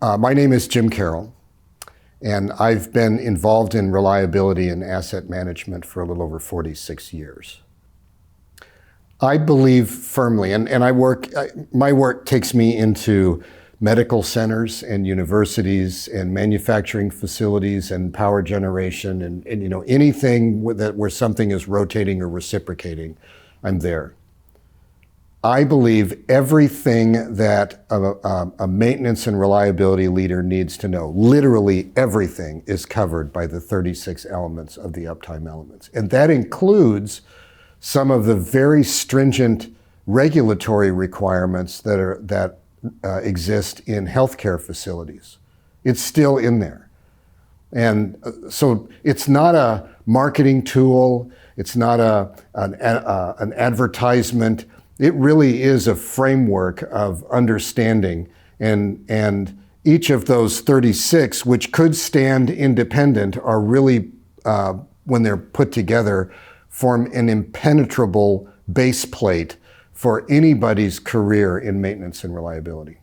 My name is Jim Carrel, and I've been involved in reliability and asset management for a little over 46 years. I believe firmly, and my work takes me into medical centers and universities and manufacturing facilities and power generation and anything where something is rotating or reciprocating, I'm there. I believe everything that a maintenance and reliability leader needs to know, literally everything, is covered by the 36 elements of the Uptime Elements. And that includes some of the very stringent regulatory requirements that exist in healthcare facilities. It's still in there. And so it's not a marketing tool, it's not an advertisement. It really is a framework of understanding, and each of those 36, which could stand independent, are really, when they're put together, form an impenetrable base plate for anybody's career in maintenance and reliability.